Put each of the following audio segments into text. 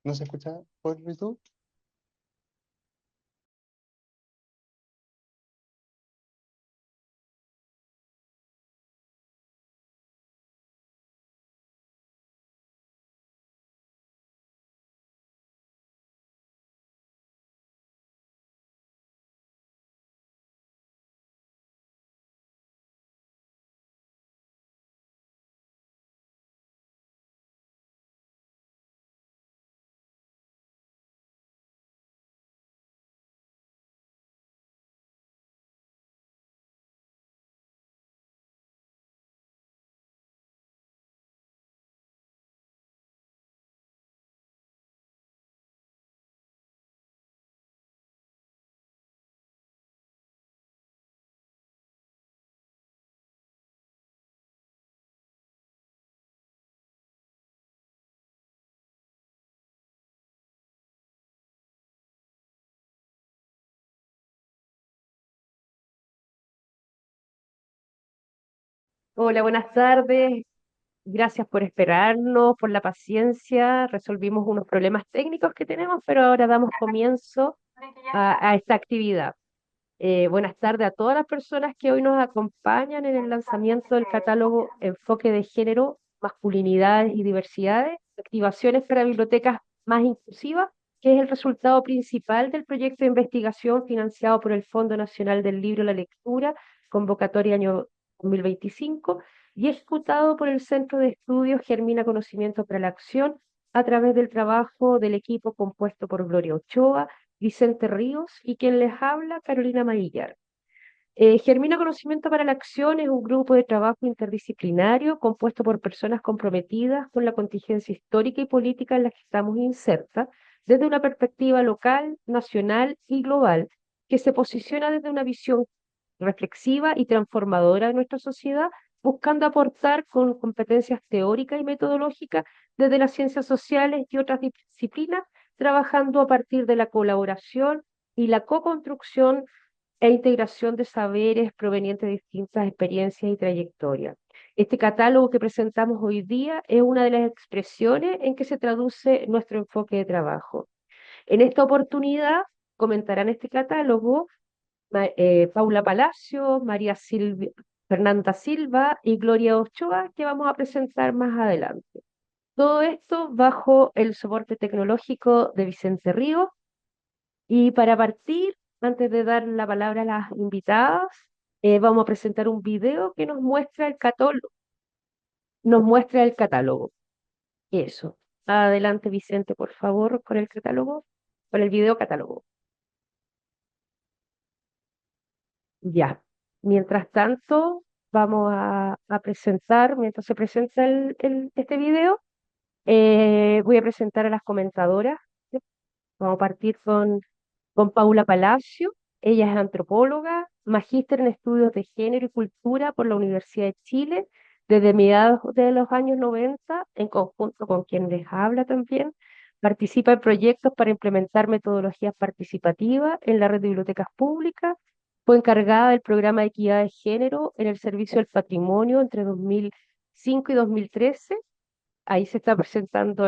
¿No se escucha por YouTube? Hola, buenas tardes. Gracias por esperarnos, por la paciencia. Resolvimos unos problemas técnicos que tenemos, pero ahora damos comienzo a esta actividad. Buenas tardes a todas las personas que hoy nos acompañan en el lanzamiento del catálogo Enfoque de Género, Masculinidades y Diversidades, activaciones para bibliotecas más inclusivas, que es el resultado principal del proyecto de investigación financiado por el Fondo Nacional del Libro y la Lectura, convocatoria año 2025, y ejecutado por el Centro de Estudios Germina Conocimiento para la Acción a través del trabajo del equipo compuesto por Gloria Ochoa, Vicente Ríos y quien les habla, Carolina Maguillar. Germina Conocimiento para la Acción es un grupo de trabajo interdisciplinario compuesto por personas comprometidas con la contingencia histórica y política en la que estamos insertas, desde una perspectiva local, nacional y global, que se posiciona desde una visión reflexiva y transformadora de nuestra sociedad, buscando aportar con competencias teóricas y metodológicas desde las ciencias sociales y otras disciplinas, trabajando a partir de la colaboración y la co-construcción e integración de saberes provenientes de distintas experiencias y trayectorias. Este catálogo que presentamos hoy día es una de las expresiones en que se traduce nuestro enfoque de trabajo. En esta oportunidad comentarán este catálogo Paula Palacio, Fernanda Silva y Gloria Ochoa, que vamos a presentar más adelante. Todo esto bajo el soporte tecnológico de Vicente Ríos. Y para partir, antes de dar la palabra a las invitadas, vamos a presentar un video que nos muestra el catálogo. Eso. Adelante, Vicente, por favor, con el catálogo, con el video catálogo. Ya. Mientras tanto, vamos a presentar, mientras se presenta este video, voy a presentar a las comentadoras. Vamos a partir con Paula Palacio. Ella es antropóloga, magíster en estudios de género y cultura por la Universidad de Chile desde mediados de los años 90, en conjunto con quien les habla también. Participa en proyectos para implementar metodologías participativas en la red de bibliotecas públicas. Fue encargada del programa de equidad de género en el Servicio del Patrimonio entre 2005 y 2013. Ahí se está presentando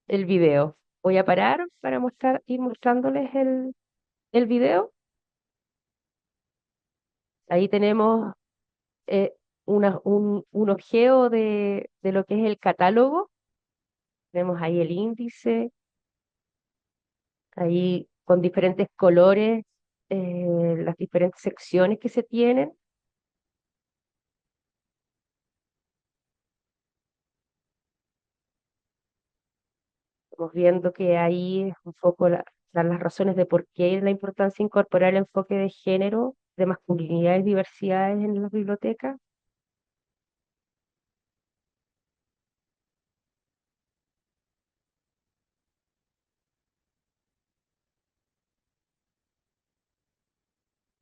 el video. Voy a parar para ir mostrándoles el video. Ahí tenemos un ojeo de lo que es el catálogo. Tenemos ahí el índice, ahí con diferentes colores, las diferentes secciones que se tienen. Estamos viendo que ahí es un poco las razones de por qué la importancia de incorporar el enfoque de género, de masculinidades y diversidades en las bibliotecas.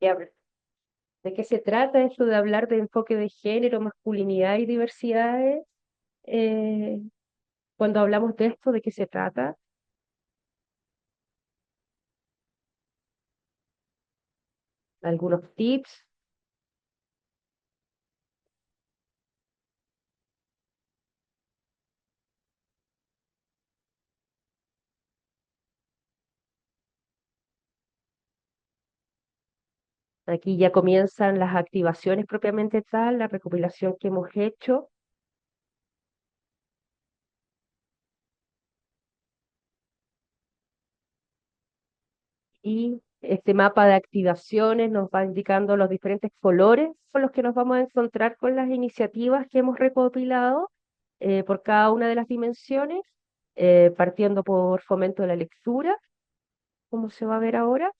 Y ¿de qué se trata esto de hablar de enfoque de género, masculinidad y diversidades? Eh, Cuando hablamos de esto, ¿de qué se trata? Algunos tips. Aquí ya comienzan las activaciones propiamente tal, la recopilación que hemos hecho. Y este mapa de activaciones nos va indicando los diferentes colores con los que nos vamos a encontrar con las iniciativas que hemos recopilado por cada una de las dimensiones, partiendo por fomento de la lectura, como se va a ver ahora.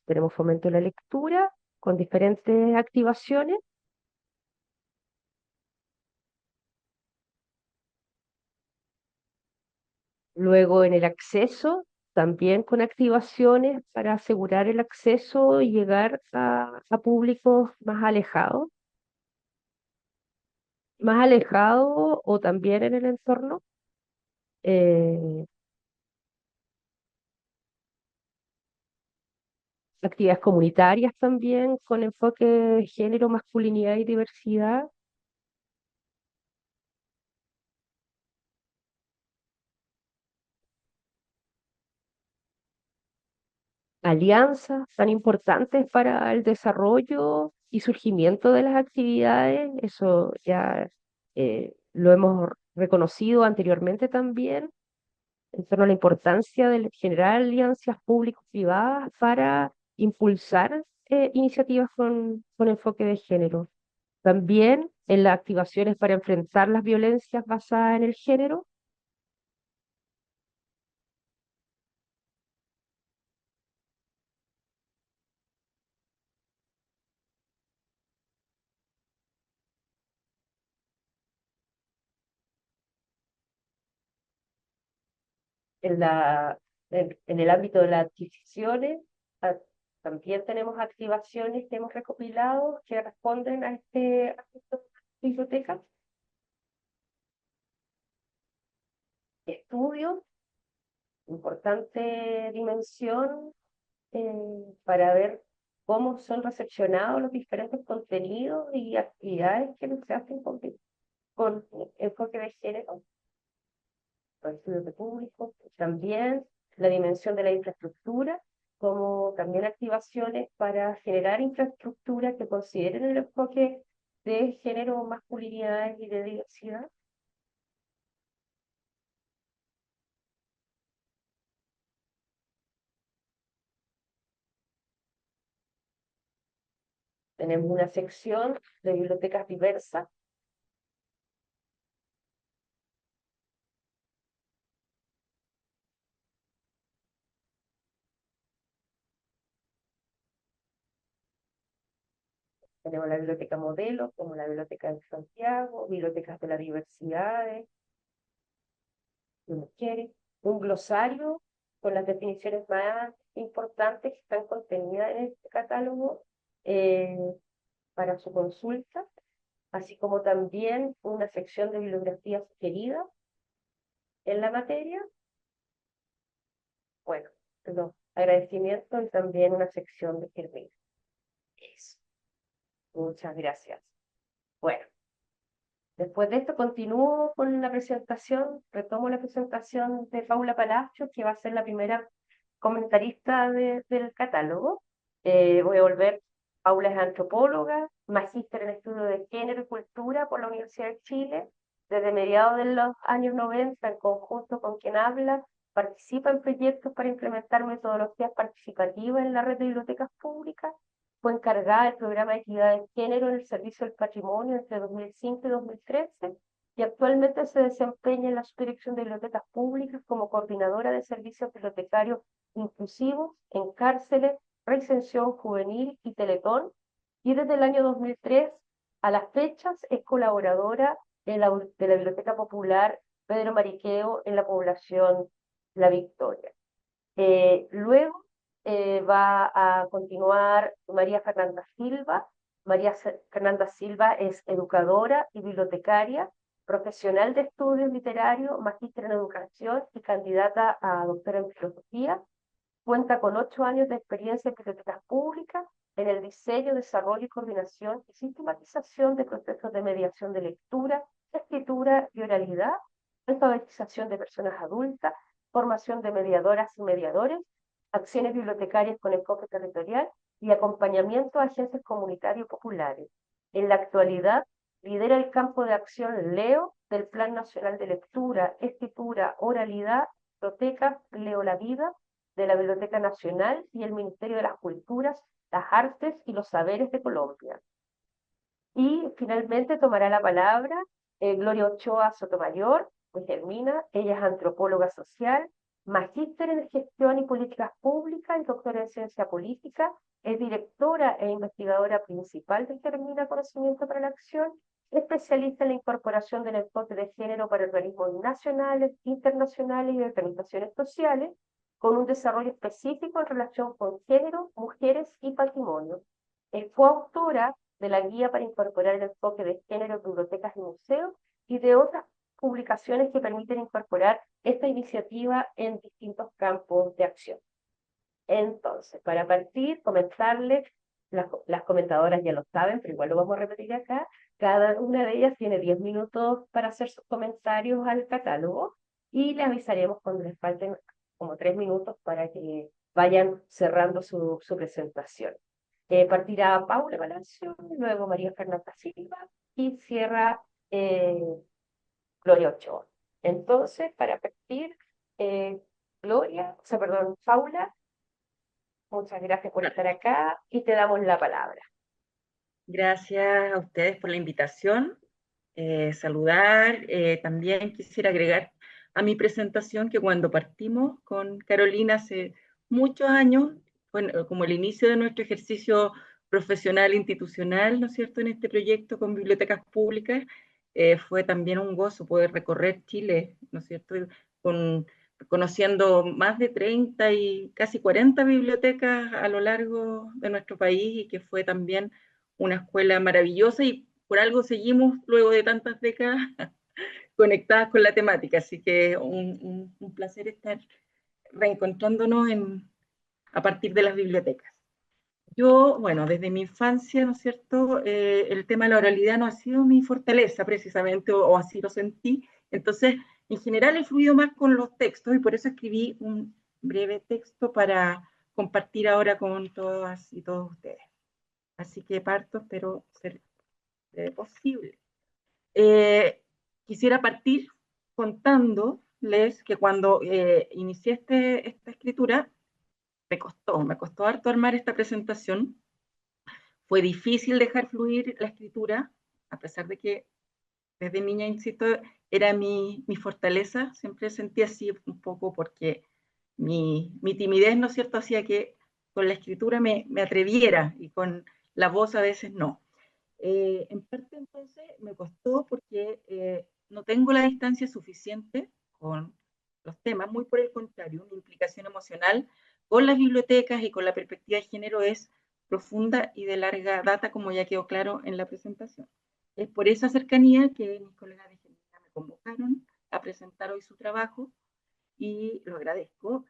Tenemos fomento de la lectura con diferentes activaciones. Luego en el acceso, también con activaciones para asegurar el acceso y llegar a públicos más alejados o también en el entorno. eh, Actividades comunitarias también con enfoque de género, masculinidad y diversidad. Alianzas tan importantes para el desarrollo y surgimiento de las actividades. Eso ya lo hemos reconocido anteriormente también en torno a la importancia de generar alianzas público-privadas para impulsar iniciativas con enfoque de género. También en las activaciones para enfrentar las violencias basadas en el género, en en el ámbito de las adquisiciones, a- también tenemos activaciones que hemos recopilado que responden a este aspecto de la biblioteca. Estudios, importante dimensión para ver cómo son recepcionados los diferentes contenidos y actividades que se hacen con enfoque de género, los estudios de público, también la dimensión de la infraestructura, como también activaciones para generar infraestructura que consideren el enfoque de género, masculinidad y de diversidad. Tenemos una sección de bibliotecas diversas. Tenemos la biblioteca modelo, como la biblioteca de Santiago, bibliotecas de las diversidades, de mujeres, un glosario con las definiciones más importantes que están contenidas en este catálogo eh, para su consulta, así como también una sección de bibliografía sugerida en la materia. Bueno, los agradecimientos y también una sección de servicios. Eso. Muchas gracias. Bueno. Después de esto continúo con la presentación, retomo la presentación de Paula Palacio, que va a ser la primera comentarista del catálogo. Voy a volver, Paula es antropóloga, magíster en estudio de género y cultura por la Universidad de Chile. Desde mediados de los años 90, en conjunto con quien habla, participa en proyectos para implementar metodologías participativas en la red de bibliotecas públicas. Fue encargada del programa de equidad de género en el Servicio del Patrimonio entre 2005 y 2013 y actualmente se desempeña en la Subdirección de Bibliotecas Públicas como coordinadora de servicios bibliotecarios inclusivos en cárceles, reinserción juvenil y Teletón. Y desde el año 2003 a las fechas es colaboradora de la Biblioteca Popular Pedro Mariqueo en la población La Victoria. Luego va a continuar María Fernanda Silva. Fernanda Silva es educadora y bibliotecaria, profesional de estudios literarios, magíster en educación y candidata a doctora en filosofía. Cuenta con 8 años de experiencia en bibliotecas públicas, en el diseño, desarrollo y coordinación y sistematización de procesos de mediación de lectura, escritura y oralidad, alfabetización de personas adultas, formación de mediadoras y mediadores, acciones bibliotecarias con enfoque territorial y acompañamiento a agencias comunitarias populares. En la actualidad, lidera el campo de acción LEO del Plan Nacional de Lectura, Escritura, Oralidad, Biblioteca Leo la Vida, de la Biblioteca Nacional y el Ministerio de las Culturas, las Artes y los Saberes de Colombia. Y finalmente tomará la palabra Gloria Ochoa Sotomayor, pues Germina, ella es antropóloga social, magíster en gestión y políticas públicas y doctora en ciencia política, es directora e investigadora principal de Germina Conocimiento para la Acción, especialista en la incorporación del enfoque de género para organismos nacionales, internacionales y organizaciones sociales, con un desarrollo específico en relación con género, mujeres y patrimonio. Es coautora de la Guía para incorporar el enfoque de género en bibliotecas y museos y de otras publicaciones que permiten incorporar esta iniciativa en distintos campos de acción. Entonces, para partir, comentarles, las comentadoras ya lo saben, pero igual lo vamos a repetir acá, cada una de ellas tiene 10 minutos para hacer sus comentarios al catálogo y le avisaremos cuando les falten como 3 minutos para que vayan cerrando su presentación. Partirá Paula Palacio, luego María Fernanda Silva y cierra Gloria Ochoa. Entonces, para partir, Paula, muchas gracias por estar acá y te damos la palabra. Gracias a ustedes por la invitación. Saludar, también quisiera agregar a mi presentación que cuando partimos con Carolina hace muchos años, bueno, como el inicio de nuestro ejercicio profesional institucional, ¿no es cierto?, en este proyecto con bibliotecas públicas, fue también un gozo poder recorrer Chile, ¿no es cierto?, conociendo más de 30 y casi 40 bibliotecas a lo largo de nuestro país, y que fue también una escuela maravillosa, y por algo seguimos luego de tantas décadas conectadas con la temática, así que un placer estar reencontrándonos a partir de las bibliotecas. Yo, bueno, desde mi infancia, ¿no es cierto?, el tema de la oralidad no ha sido mi fortaleza precisamente, o así lo sentí. Entonces, en general he fluido más con los textos, y por eso escribí un breve texto para compartir ahora con todas y todos ustedes. Así que parto, espero ser posible. Quisiera partir contándoles que cuando inicié esta escritura, me costó harto armar esta presentación. Fue difícil dejar fluir la escritura, a pesar de que desde niña, insisto, era mi fortaleza. Siempre sentí así un poco porque mi timidez, ¿no es cierto?, hacía que con la escritura me atreviera, y con la voz a veces no. En parte entonces me costó porque no tengo la distancia suficiente con los temas, muy por el contrario, mi implicación emocional con las bibliotecas y con la perspectiva de género es profunda y de larga data, como ya quedó claro en la presentación. Es por esa cercanía que mis colegas de Germina me convocaron a presentar hoy su trabajo, y lo agradezco,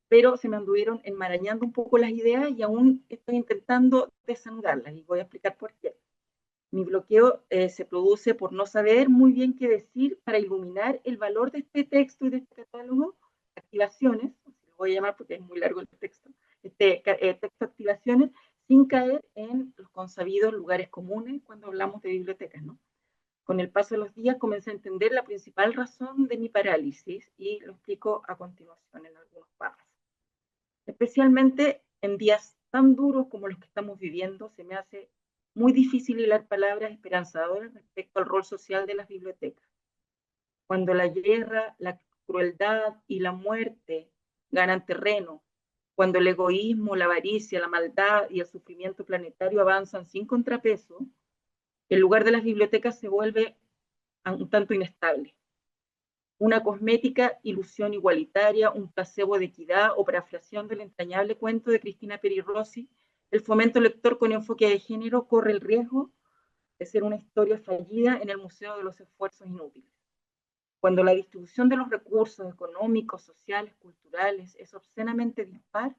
pero se me anduvieron enmarañando un poco las ideas y aún estoy intentando desanudarlas, y voy a explicar por qué. Mi bloqueo se produce por no saber muy bien qué decir para iluminar el valor de este texto y de este catálogo, activaciones, lo voy a llamar porque es muy largo el texto, texto activaciones, sin caer en los consabidos lugares comunes cuando hablamos de bibliotecas, ¿no? Con el paso de los días comencé a entender la principal razón de mi parálisis, y lo explico a continuación en algunos párrafos. Especialmente en días tan duros como los que estamos viviendo, se me hace muy difícil hilar palabras esperanzadoras respecto al rol social de las bibliotecas. Cuando la guerra, la crueldad y la muerte ganan terreno, cuando el egoísmo, la avaricia, la maldad y el sufrimiento planetario avanzan sin contrapeso, el lugar de las bibliotecas se vuelve un tanto inestable. Una cosmética ilusión igualitaria, un placebo de equidad, o parafraseando del entrañable cuento de Cristina Peri Rossi, el fomento lector con enfoque de género corre el riesgo de ser una historia fallida en el Museo de los Esfuerzos Inútiles. Cuando la distribución de los recursos económicos, sociales, culturales es obscenamente dispar,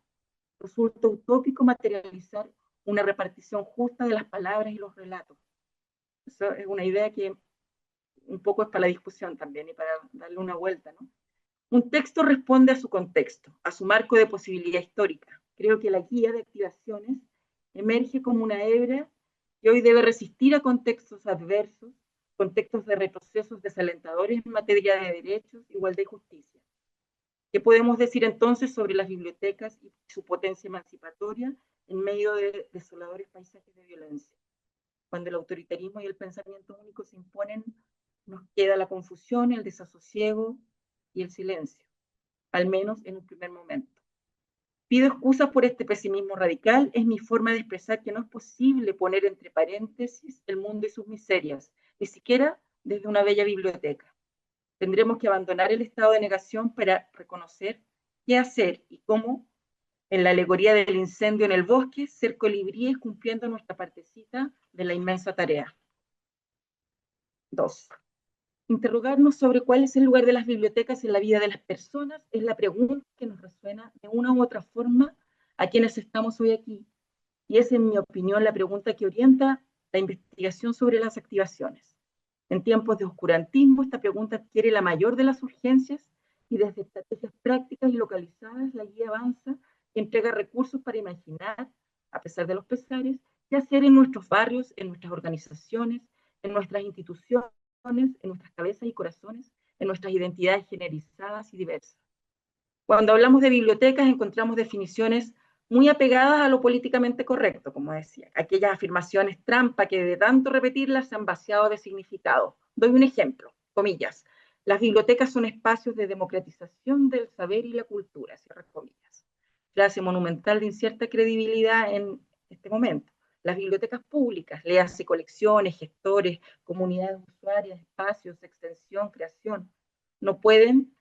resulta utópico materializar una repartición justa de las palabras y los relatos. Eso es una idea que un poco es para la discusión también y para darle una vuelta, ¿no? Un texto responde a su contexto, a su marco de posibilidad histórica. Creo que la guía de activaciones emerge como una hebra que hoy debe resistir a contextos adversos, contextos de retrocesos desalentadores en materia de derechos, igualdad y justicia. ¿Qué podemos decir entonces sobre las bibliotecas y su potencia emancipatoria en medio de desoladores paisajes de violencia? Cuando el autoritarismo y el pensamiento único se imponen, nos queda la confusión, el desasosiego y el silencio, al menos en un primer momento. Pido excusas por este pesimismo radical, es mi forma de expresar que no es posible poner entre paréntesis el mundo y sus miserias, ni siquiera desde una bella biblioteca. Tendremos que abandonar el estado de negación para reconocer qué hacer y cómo, en la alegoría del incendio en el bosque, ser colibríes cumpliendo nuestra partecita de la inmensa tarea. 2. Interrogarnos sobre cuál es el lugar de las bibliotecas en la vida de las personas es la pregunta que nos resuena de una u otra forma a quienes estamos hoy aquí. Y es, en mi opinión, la pregunta que orienta la investigación sobre las activaciones. En tiempos de oscurantismo, esta pregunta adquiere la mayor de las urgencias y desde estrategias prácticas y localizadas, la guía avanza y entrega recursos para imaginar, a pesar de los pesares, qué hacer en nuestros barrios, en nuestras organizaciones, en nuestras instituciones, en nuestras cabezas y corazones, en nuestras identidades generizadas y diversas. Cuando hablamos de bibliotecas encontramos definiciones muy apegadas a lo políticamente correcto, como decía, aquellas afirmaciones trampa que de tanto repetirlas se han vaciado de significado. Doy un ejemplo, comillas. Las bibliotecas son espacios de democratización del saber y la cultura, cierras comillas. Frase monumental de incierta credibilidad en este momento. Las bibliotecas públicas, léase colecciones, gestores, comunidades usuarias, espacios, extensión, creación, no pueden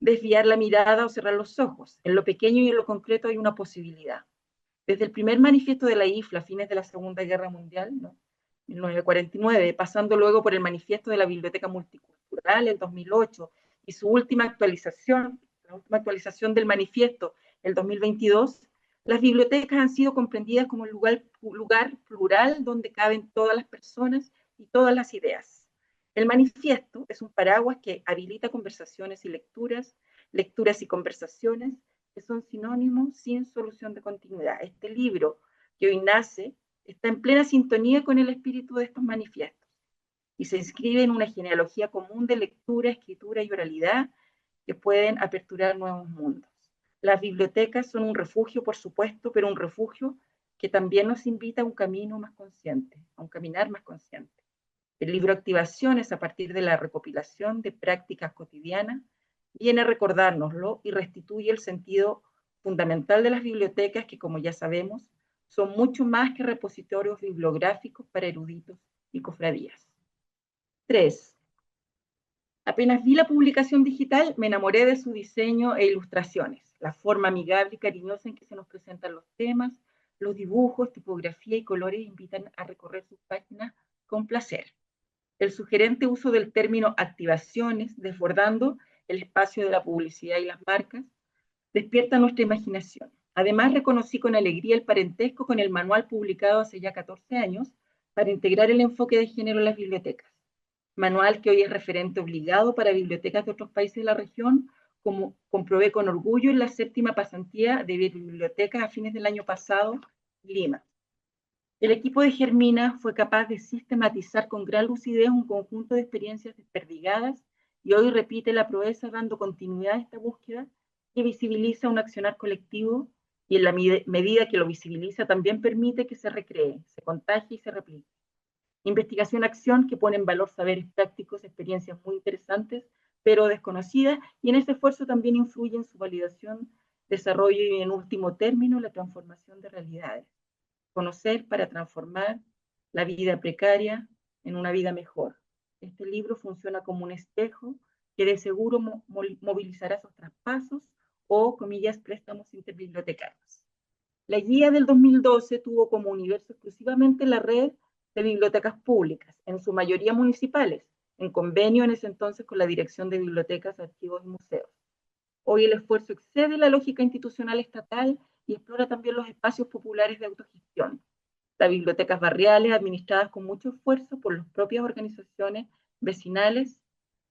desviar la mirada o cerrar los ojos. En lo pequeño y en lo concreto hay una posibilidad. Desde el primer manifiesto de la IFLA, a fines de la Segunda Guerra Mundial, ¿no? 1949, pasando luego por el manifiesto de la Biblioteca Multicultural en 2008 y su última actualización, la última actualización del manifiesto, el 2022, las bibliotecas han sido comprendidas como un lugar plural donde caben todas las personas y todas las ideas. El manifiesto es un paraguas que habilita conversaciones y lecturas, lecturas y conversaciones que son sinónimos sin solución de continuidad. Este libro que hoy nace está en plena sintonía con el espíritu de estos manifiestos y se inscribe en una genealogía común de lectura, escritura y oralidad que pueden aperturar nuevos mundos. Las bibliotecas son un refugio, por supuesto, pero un refugio que también nos invita a un camino más consciente, a un caminar más consciente. El libro Activaciones, a partir de la recopilación de prácticas cotidianas, viene a recordárnoslo y restituye el sentido fundamental de las bibliotecas que, como ya sabemos, son mucho más que repositorios bibliográficos para eruditos y cofradías. 3. Apenas vi la publicación digital, me enamoré de su diseño e ilustraciones, la forma amigable y cariñosa en que se nos presentan los temas, los dibujos, tipografía y colores invitan a recorrer sus páginas con placer. El sugerente uso del término activaciones, desbordando el espacio de la publicidad y las marcas, despierta nuestra imaginación. Además, reconocí con alegría el parentesco con el manual publicado hace ya 14 años para integrar el enfoque de género en las bibliotecas. Manual que hoy es referente obligado para bibliotecas de otros países de la región, como comprobé con orgullo en la 7ª pasantía de bibliotecas a fines del año pasado en Lima. El equipo de Germina fue capaz de sistematizar con gran lucidez un conjunto de experiencias desperdigadas y hoy repite la proeza dando continuidad a esta búsqueda que visibiliza un accionar colectivo y en la medida que lo visibiliza también permite que se recree, se contagie y se replique. Investigación-acción que pone en valor saberes prácticos, experiencias muy interesantes, pero desconocidas, y en ese esfuerzo también influye en su validación, desarrollo y, en último término, la transformación de realidades. Conocer para transformar la vida precaria en una vida mejor. Este libro funciona como un espejo que de seguro movilizará sus traspasos o, comillas, préstamos interbibliotecarios. La guía del 2012 tuvo como universo exclusivamente la red de bibliotecas públicas, en su mayoría municipales, en convenio en ese entonces con la Dirección de Bibliotecas, Archivos y Museos. Hoy el esfuerzo excede la lógica institucional estatal y explora también los espacios populares de autogestión. Las bibliotecas barriales, administradas con mucho esfuerzo por las propias organizaciones vecinales,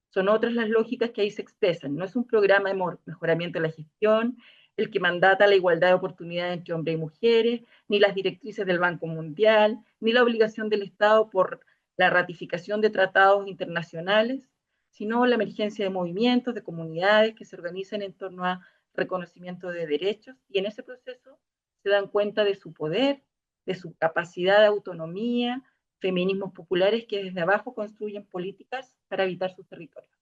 son otras las lógicas que ahí se expresan. No es un programa de mejoramiento de la gestión, el que mandata la igualdad de oportunidades entre hombres y mujeres, ni las directrices del Banco Mundial, ni la obligación del Estado por la ratificación de tratados internacionales, sino la emergencia de movimientos, de comunidades que se organizan en torno a reconocimiento de derechos, y en ese proceso se dan cuenta de su poder, de su capacidad de autonomía, feminismos populares que desde abajo construyen políticas para habitar sus territorios.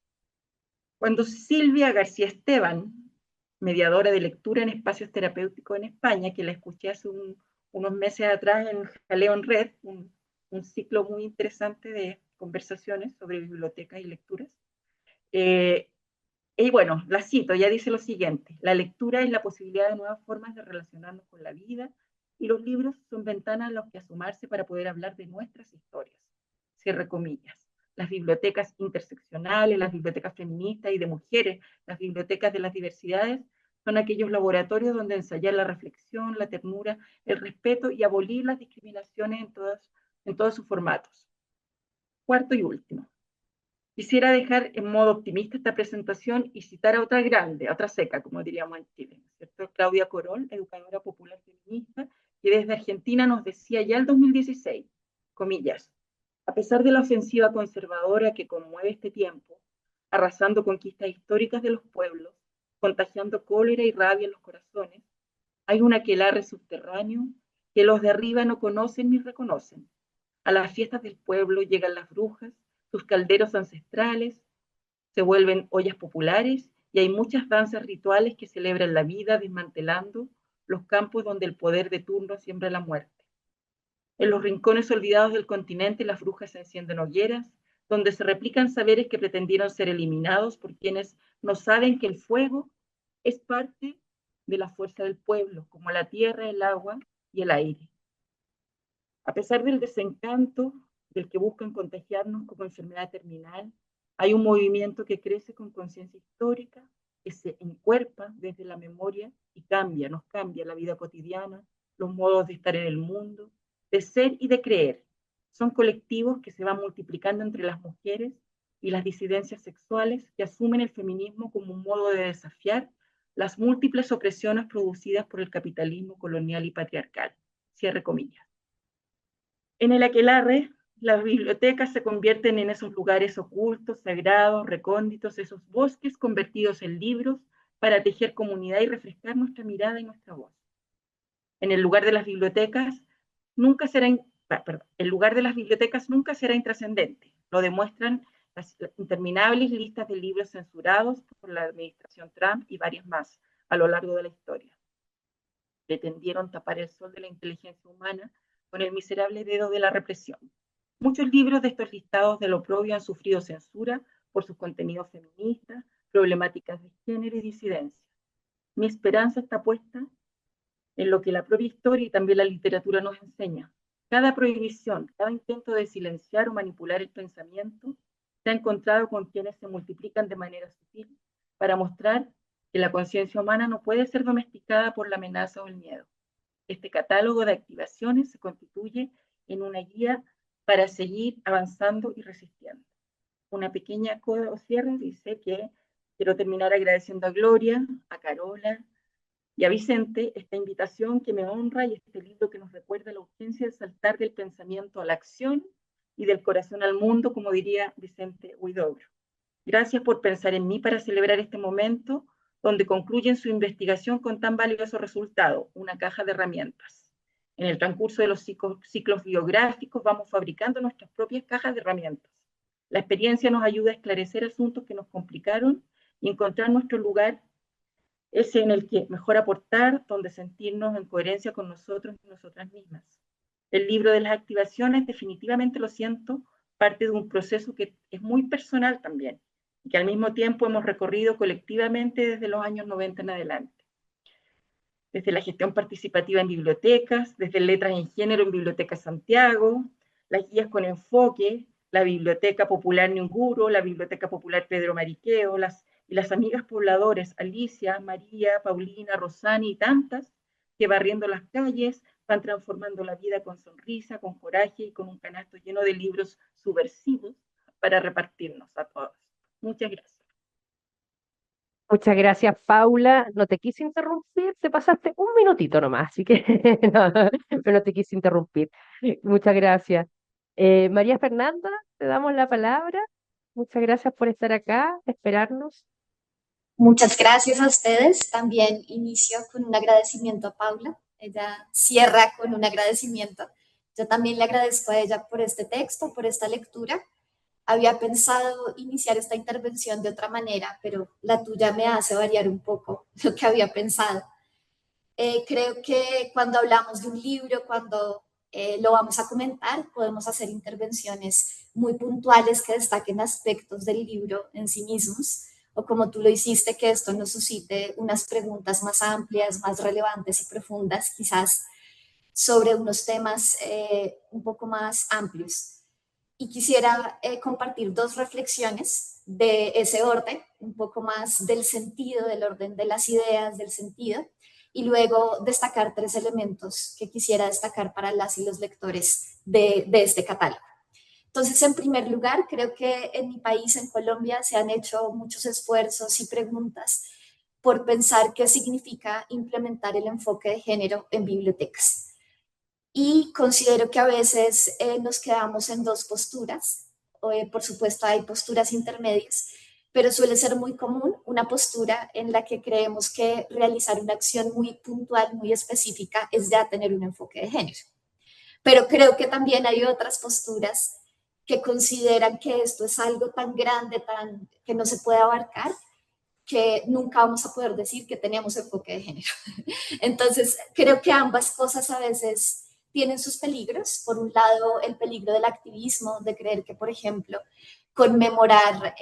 Cuando Silvia García Esteban, mediadora de lectura en espacios terapéuticos en España, que la escuché hace unos meses atrás en Jaleo en Red, un ciclo muy interesante de conversaciones sobre bibliotecas y lecturas. Y bueno, la cito, ya dice lo siguiente: la lectura es la posibilidad de nuevas formas de relacionarnos con la vida, y los libros son ventanas a las que asomarse para poder hablar de nuestras historias. Cierre comillas. Las bibliotecas interseccionales, las bibliotecas feministas y de mujeres, las bibliotecas de las diversidades, son aquellos laboratorios donde ensayar la reflexión, la ternura, el respeto y abolir las discriminaciones en todos sus formatos. Cuarto y último. Quisiera dejar en modo optimista esta presentación y citar a otra grande, a otra seca, como diríamos en Chile, ¿cierto? Claudia Corol, educadora popular feminista, que desde Argentina nos decía ya el 2016, comillas: a pesar de la ofensiva conservadora que conmueve este tiempo, arrasando conquistas históricas de los pueblos, contagiando cólera y rabia en los corazones, hay un aquelarre subterráneo que los de arriba no conocen ni reconocen. A las fiestas del pueblo llegan las brujas, sus calderos ancestrales, se vuelven ollas populares, y hay muchas danzas rituales que celebran la vida desmantelando los campos donde el poder de turno siembra la muerte. En los rincones olvidados del continente las brujas encienden hogueras, donde se replican saberes que pretendieron ser eliminados por quienes no saben que el fuego es parte de la fuerza del pueblo, como la tierra, el agua y el aire. A pesar del desencanto del que buscan contagiarnos como enfermedad terminal, hay un movimiento que crece con conciencia histórica, que se encuerpa desde la memoria y nos cambia la vida cotidiana, los modos de estar en el mundo, de ser y de creer. Son colectivos que se van multiplicando entre las mujeres y las disidencias sexuales, que asumen el feminismo como un modo de desafiar las múltiples opresiones producidas por el capitalismo colonial y patriarcal. Cierre comillas. En el aquelarre, las bibliotecas se convierten en esos lugares ocultos, sagrados, recónditos, esos bosques convertidos en libros para tejer comunidad y refrescar nuestra mirada y nuestra voz. En el lugar de las bibliotecas el lugar de las bibliotecas nunca será intrascendente. Lo demuestran las interminables listas de libros censurados por la administración Trump y varias más a lo largo de la historia. Pretendieron tapar el sol de la inteligencia humana con el miserable dedo de la represión. Muchos libros de estos listados del oprobio han sufrido censura por sus contenidos feministas, problemáticas de género y disidencia. Mi esperanza está puesta en lo que la propia historia y también la literatura nos enseña. Cada prohibición, cada intento de silenciar o manipular el pensamiento se ha encontrado con quienes se multiplican de manera sutil para mostrar que la conciencia humana no puede ser domesticada por la amenaza o el miedo. Este catálogo de activaciones se constituye en una guía para seguir avanzando y resistiendo. Una pequeña coda o cierre dice que quiero terminar agradeciendo a Gloria, a Carola y a Vicente esta invitación que me honra, y este libro que nos recuerda la urgencia de saltar del pensamiento a la acción y del corazón al mundo, como diría Vicente Huidobro. Gracias por pensar en mí para celebrar este momento donde concluyen su investigación con tan valioso resultado, una caja de herramientas. En el transcurso de los ciclos biográficos vamos fabricando nuestras propias cajas de herramientas. La experiencia nos ayuda a esclarecer asuntos que nos complicaron y encontrar nuestro lugar, ese en el que mejor aportar, donde sentirnos en coherencia con nosotros y nosotras mismas. El libro de las activaciones, definitivamente lo siento, parte de un proceso que es muy personal también, y que al mismo tiempo hemos recorrido colectivamente desde los años 90 en adelante. Desde la gestión participativa en bibliotecas, desde letras en género en Biblioteca Santiago, las guías con enfoque, la Biblioteca Popular Niunguro, la Biblioteca Popular Pedro Mariqueo, y las amigas pobladores Alicia, María, Paulina, Rosani y tantas, que barriendo las calles van transformando la vida con sonrisa, con coraje y con un canasto lleno de libros subversivos para repartirnos a todos. Muchas gracias. Muchas gracias, Paula. No te quise interrumpir, te pasaste un minutito nomás, así que no, pero no te quise interrumpir. Muchas gracias. María Fernanda, te damos la palabra. Muchas gracias por estar acá, esperarnos. Muchas gracias a ustedes. También inicio con un agradecimiento a Paula. Ella cierra con un agradecimiento. Yo también le agradezco a ella por este texto, por esta lectura. Había pensado iniciar esta intervención de otra manera, pero la tuya me hace variar un poco lo que había pensado. Creo que cuando hablamos de un libro, cuando lo vamos a comentar, podemos hacer intervenciones muy puntuales que destaquen aspectos del libro en sí mismos, o como tú lo hiciste, que esto nos suscite unas preguntas más amplias, más relevantes y profundas, quizás sobre unos temas un poco más amplios. Y quisiera compartir dos reflexiones de ese orden, un poco más del sentido, del orden de las ideas, del sentido, y luego destacar tres elementos que quisiera destacar para las y los lectores de este catálogo. Entonces, en primer lugar, creo que en mi país, en Colombia, se han hecho muchos esfuerzos y preguntas por pensar qué significa implementar el enfoque de género en bibliotecas. Y considero que a veces nos quedamos en dos posturas. Por supuesto, hay posturas intermedias, pero suele ser muy común una postura en la que creemos que realizar una acción muy puntual, muy específica, es ya tener un enfoque de género. Pero creo que también hay otras posturas que consideran que esto es algo tan grande, tan, que no se puede abarcar, que nunca vamos a poder decir que tenemos enfoque de género. Entonces, creo que ambas cosas a veces tienen sus peligros. Por un lado, el peligro del activismo, de creer que, por ejemplo, conmemorar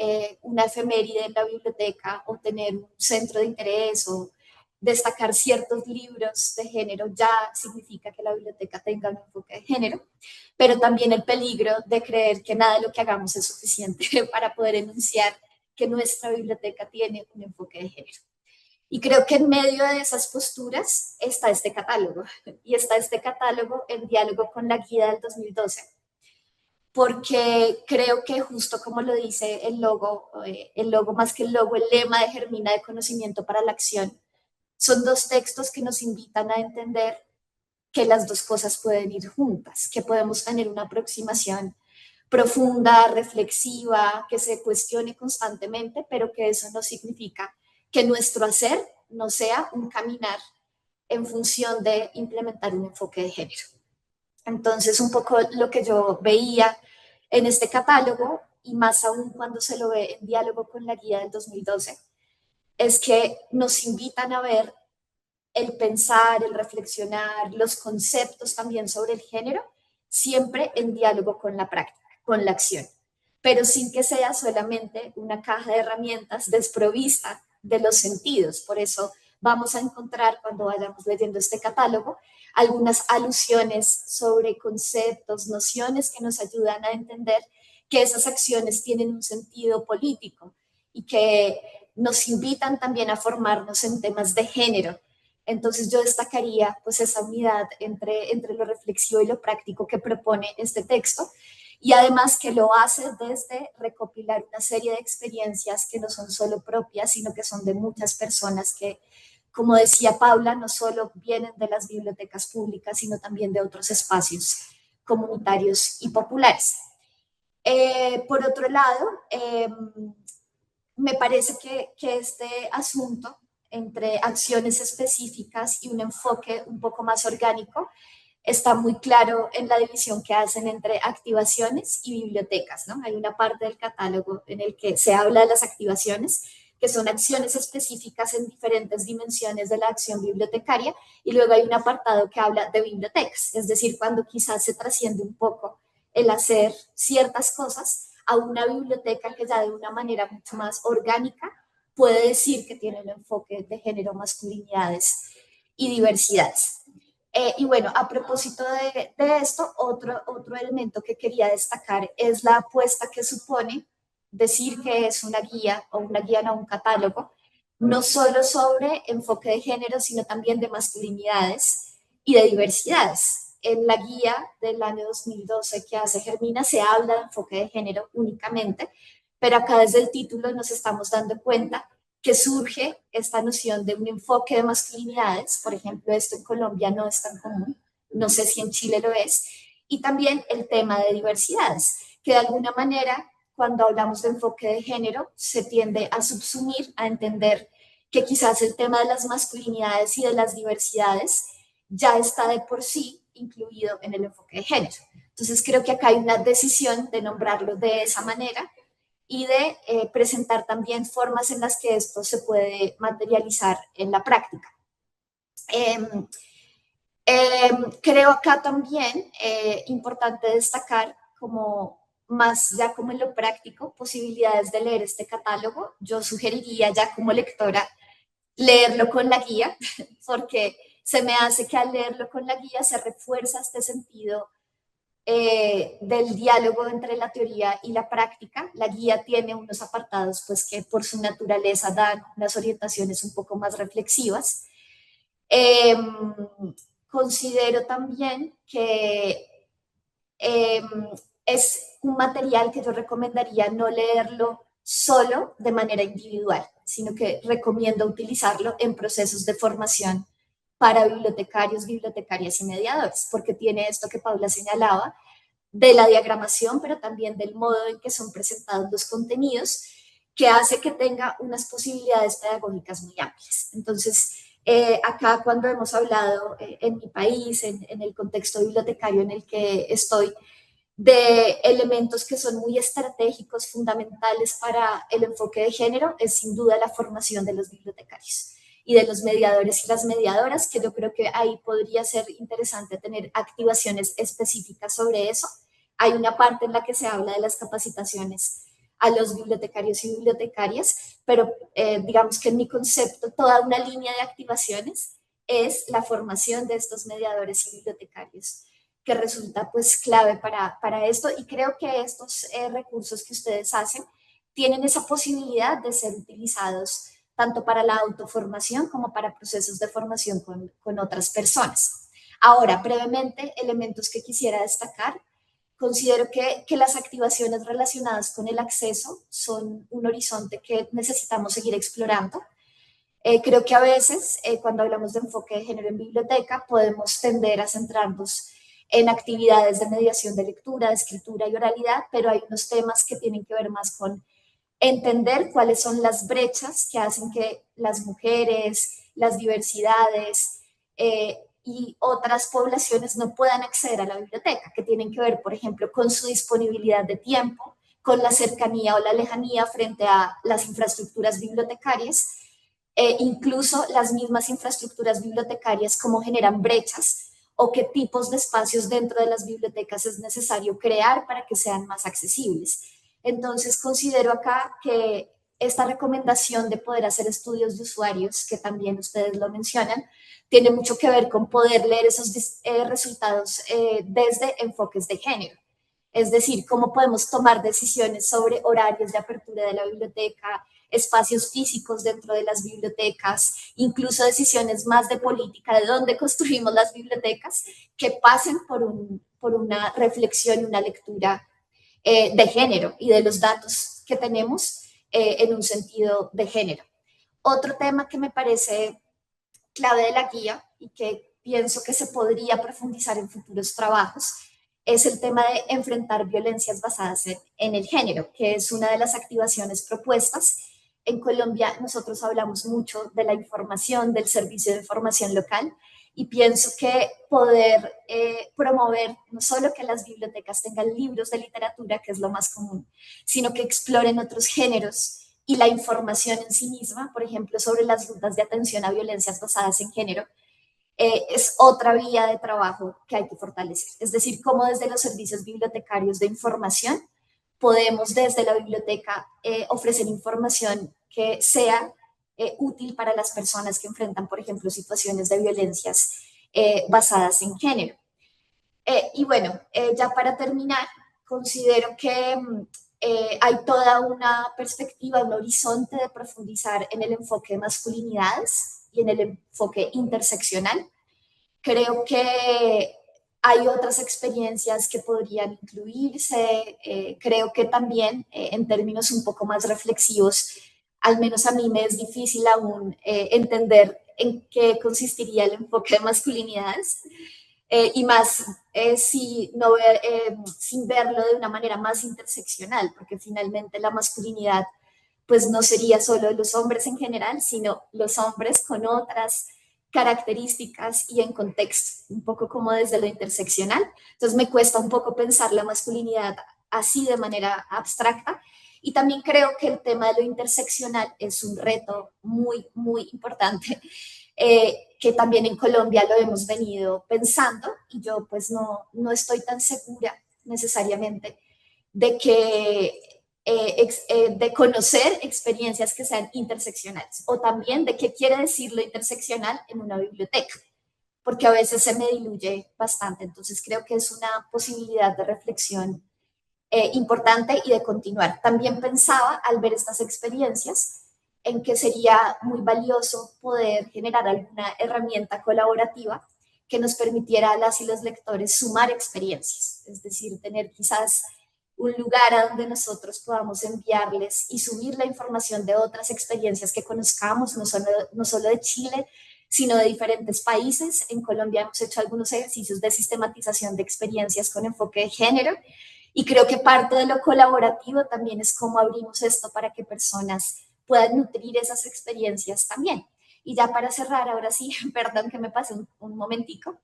una efeméride en la biblioteca o tener un centro de interés o destacar ciertos libros de género ya significa que la biblioteca tenga un enfoque de género, pero también el peligro de creer que nada de lo que hagamos es suficiente para poder enunciar que nuestra biblioteca tiene un enfoque de género. Y creo que en medio de esas posturas está este catálogo, y está este catálogo en diálogo con la guía del 2012, porque creo que justo como lo dice el logo más que el logo, el lema de Germina de Conocimiento para la Acción, son dos textos que nos invitan a entender que las dos cosas pueden ir juntas, que podemos tener una aproximación profunda, reflexiva, que se cuestione constantemente, pero que eso no significa que nuestro hacer no sea un caminar en función de implementar un enfoque de género. Entonces, un poco lo que yo veía en este catálogo, y más aún cuando se lo ve en diálogo con la guía del 2012, es que nos invitan a ver el pensar, el reflexionar, los conceptos también sobre el género, siempre en diálogo con la práctica, con la acción, pero sin que sea solamente una caja de herramientas desprovista de los sentidos. Por eso vamos a encontrar cuando vayamos leyendo este catálogo algunas alusiones sobre conceptos, nociones que nos ayudan a entender que esas acciones tienen un sentido político y que nos invitan también a formarnos en temas de género. Entonces yo destacaría pues esa unidad entre lo reflexivo y lo práctico que propone este texto, y además que lo hace desde recopilar una serie de experiencias que no son solo propias, sino que son de muchas personas que, como decía Paula, no solo vienen de las bibliotecas públicas, sino también de otros espacios comunitarios y populares. Por otro lado, me parece que este asunto entre acciones específicas y un enfoque un poco más orgánico está muy claro en la división que hacen entre activaciones y bibliotecas, ¿no? Hay una parte del catálogo en el que se habla de las activaciones, que son acciones específicas en diferentes dimensiones de la acción bibliotecaria, y luego hay un apartado que habla de bibliotecas, es decir, cuando quizás se trasciende un poco el hacer ciertas cosas a una biblioteca que ya de una manera mucho más orgánica puede decir que tiene un enfoque de género, masculinidades y diversidades. Y bueno, a propósito de esto, otro elemento que quería destacar es la apuesta que supone decir que es una guía o una guía, no un catálogo, no solo sobre enfoque de género, sino también de masculinidades y de diversidades. En la guía del año 2012 que hace Germina se habla de enfoque de género únicamente, pero acá desde el título nos estamos dando cuenta que surge esta noción de un enfoque de masculinidades. Por ejemplo, esto en Colombia no es tan común, no sé si en Chile lo es, y también el tema de diversidades, que de alguna manera, cuando hablamos de enfoque de género, se tiende a subsumir, a entender que quizás el tema de las masculinidades y de las diversidades ya está de por sí incluido en el enfoque de género. Entonces creo que acá hay una decisión de nombrarlo de esa manera y de presentar también formas en las que esto se puede materializar en la práctica. Creo acá también importante destacar como más ya como en lo práctico, posibilidades de leer este catálogo. Yo sugeriría ya como lectora leerlo con la guía, porque se me hace que al leerlo con la guía se refuerza este sentido del diálogo entre la teoría y la práctica. La guía tiene unos apartados pues que por su naturaleza dan unas orientaciones un poco más reflexivas. Eh, Considero también que eh, es un material que yo recomendaría no leerlo solo de manera individual, sino que recomiendo utilizarlo en procesos de formación para bibliotecarios, bibliotecarias y mediadores, porque tiene esto que Paula señalaba, de la diagramación, pero también del modo en que son presentados los contenidos, que hace que tenga unas posibilidades pedagógicas muy amplias. Entonces, acá cuando hemos hablado en mi país, en el contexto bibliotecario en el que estoy, de elementos que son muy estratégicos, fundamentales para el enfoque de género, es sin duda la formación de los bibliotecarios y de los mediadores y las mediadoras, que yo creo que ahí podría ser interesante tener activaciones específicas sobre eso. Hay una parte en la que se habla de las capacitaciones a los bibliotecarios y bibliotecarias, pero digamos que en mi concepto toda una línea de activaciones es la formación de estos mediadores y bibliotecarios, que resulta pues clave para esto, y creo que estos recursos que ustedes hacen tienen esa posibilidad de ser utilizados tanto para la autoformación como para procesos de formación con otras personas. Ahora, brevemente, elementos que quisiera destacar. Considero que las activaciones relacionadas con el acceso son un horizonte que necesitamos seguir explorando. Creo que a veces, cuando hablamos de enfoque de género en biblioteca, podemos tender a centrarnos en actividades de mediación de lectura, de escritura y oralidad, pero hay unos temas que tienen que ver más con entender cuáles son las brechas que hacen que las mujeres, las diversidades y otras poblaciones no puedan acceder a la biblioteca, que tienen que ver, por ejemplo, con su disponibilidad de tiempo, con la cercanía o la lejanía frente a las infraestructuras bibliotecarias, incluso las mismas infraestructuras bibliotecarias, cómo generan brechas o qué tipos de espacios dentro de las bibliotecas es necesario crear para que sean más accesibles. Entonces, considero acá que esta recomendación de poder hacer estudios de usuarios, que también ustedes lo mencionan, tiene mucho que ver con poder leer esos resultados desde enfoques de género. Es decir, cómo podemos tomar decisiones sobre horarios de apertura de la biblioteca, espacios físicos dentro de las bibliotecas, incluso decisiones más de política de dónde construimos las bibliotecas, que pasen por una reflexión y una lectura de género y de los datos que tenemos en un sentido de género. Otro tema que me parece clave de la guía y que pienso que se podría profundizar en futuros trabajos es el tema de enfrentar violencias basadas en el género, que es una de las activaciones propuestas. En Colombia nosotros hablamos mucho de la información, del servicio de información local, y pienso que poder promover no solo que las bibliotecas tengan libros de literatura, que es lo más común, sino que exploren otros géneros y la información en sí misma, por ejemplo, sobre las rutas de atención a violencias basadas en género, es otra vía de trabajo que hay que fortalecer. Es decir, cómo desde los servicios bibliotecarios de información podemos desde la biblioteca ofrecer información que sea útil para las personas que enfrentan, por ejemplo, situaciones de violencias basadas en género. Y bueno, ya para terminar, considero que hay toda una perspectiva, un horizonte de profundizar en el enfoque de masculinidades y en el enfoque interseccional. Creo que hay otras experiencias que podrían incluirse. Creo que también, en términos un poco más reflexivos, al menos a mí me es difícil aún entender en qué consistiría el enfoque de masculinidades. Y más si no sin verlo de una manera más interseccional, porque finalmente la masculinidad pues no sería solo los hombres en general, sino los hombres con otras características y en contexto, un poco como desde lo interseccional. Entonces me cuesta un poco pensar la masculinidad así de manera abstracta. Y también creo que el tema de lo interseccional es un reto muy, muy importante, que también en Colombia lo hemos venido pensando y yo pues no estoy tan segura necesariamente de que de conocer experiencias que sean interseccionales o también de qué quiere decir lo interseccional en una biblioteca, porque a veces se me diluye bastante. Entonces creo que es una posibilidad de reflexión importante y de continuar. También pensaba al ver estas experiencias en que sería muy valioso poder generar alguna herramienta colaborativa que nos permitiera a las y los lectores sumar experiencias, es decir, tener quizás un lugar a donde nosotros podamos enviarles y subir la información de otras experiencias que conozcamos, no solo de Chile, sino de diferentes países. En Colombia hemos hecho algunos ejercicios de sistematización de experiencias con enfoque de género y creo que parte de lo colaborativo también es cómo abrimos esto para que personas puedan nutrir esas experiencias también. Y ya para cerrar, ahora sí, perdón que me pasé un momentico,